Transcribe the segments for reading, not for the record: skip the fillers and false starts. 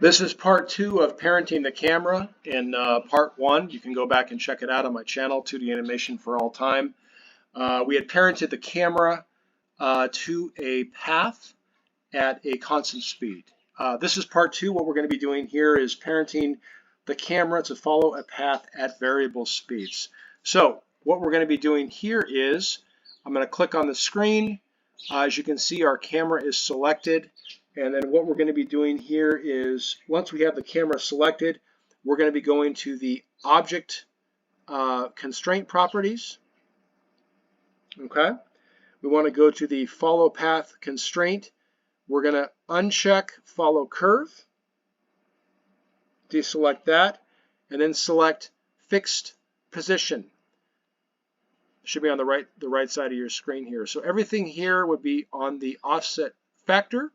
This is part 2 of parenting the camera. In part 1, you can go back and check it out on my channel, 2D Animation for All Time. We had parented the camera to a path at a constant speed. This is part 2. What we're going to be doing here is parenting the camera to follow a path at variable speeds. So what we're going to be doing here is I'm going to click on the screen. As you can see, our camera is selected. And then what we're going to be doing here is once we have the camera selected, we're going to be going to the object constraint properties. Okay. We want to go to the follow path constraint. We're going to uncheck follow curve, deselect that, and then select fixed position. It should be on the right side of your screen here. So everything here would be on the offset factor.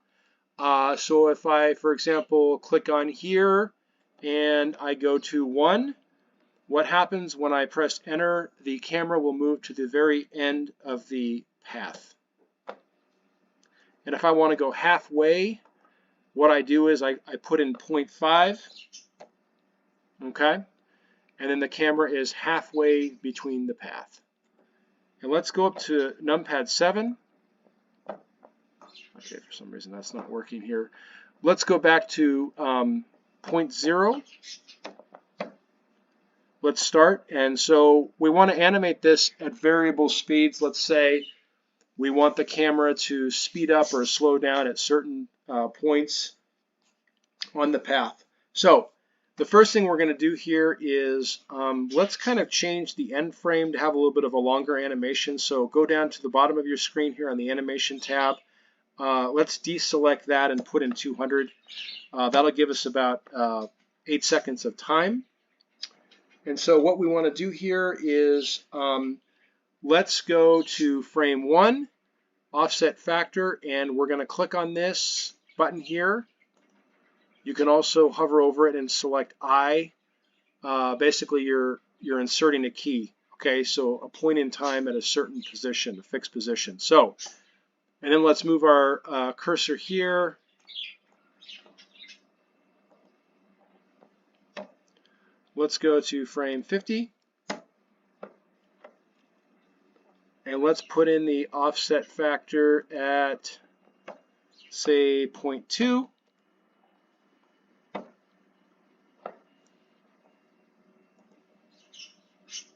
So if I, for example, click on here and I go to 1, what happens when I press enter? The camera will move to the very end of the path. And if I want to go halfway, what I do is I put in 0.5, okay? And then the camera is halfway between the path. And let's go up to numpad 7. Okay, for some reason that's not working here. Let's go back to 0.0. Let's start. And so we want to animate this at variable speeds. Let's say we want the camera to speed up or slow down at certain points on the path. So the first thing we're going to do here is let's kind of change the end frame to have a little bit of a longer animation. So go down to the bottom of your screen here on the animation tab. Let's deselect that and put in 200. That'll give us about 8 seconds of time. And so what we want to do here is let's go to frame 1, offset factor, and we're going to click on this button here. You can also hover over it and select I. Basically, you're inserting a key. Okay, so a point in time at a certain position, a fixed position. So. And then let's move our cursor here. Let's go to frame 50. And let's put in the offset factor at, say, 0.2.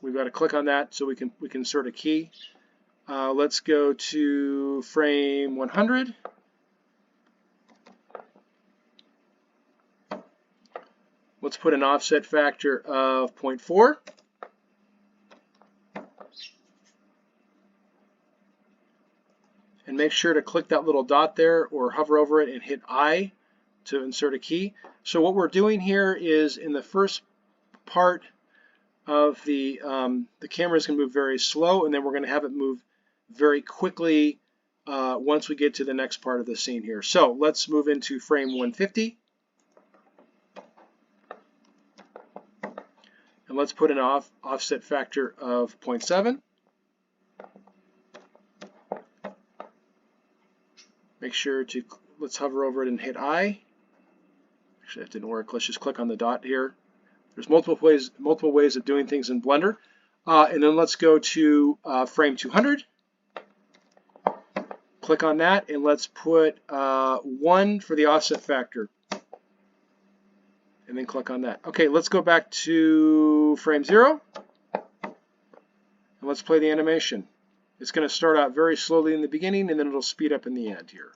We've got to click on that so we can insert a key. Let's go to frame 100. Let's put an offset factor of 0.4. And make sure to click that little dot there or hover over it and hit I to insert a key. So what we're doing here is in the first part of the camera is going to move very slow, and then we're going to have it move very quickly once we get to the next part of the scene here. So let's move into frame 150. And let's put an offset factor of 0.7. Make sure to, let's hover over it and hit I. Actually, that didn't work. Let's just click on the dot here. There's multiple ways of doing things in Blender. And then let's go to frame 200. Click on that, and let's put 1 for the offset factor. And then click on that. Okay, let's go back to frame 0. And let's play the animation. It's going to start out very slowly in the beginning, and then it'll speed up in the end here.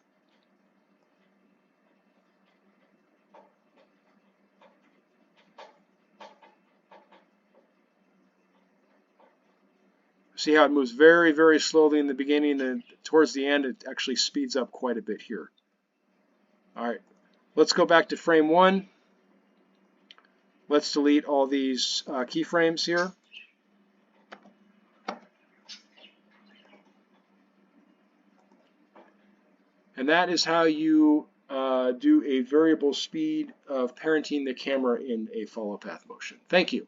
See how it moves very, very slowly in the beginning, and towards the end it actually speeds up quite a bit here. All right, let's go back to frame 1. Let's delete all these keyframes here. And that is how you do a variable speed of parenting the camera in a follow path motion. Thank you.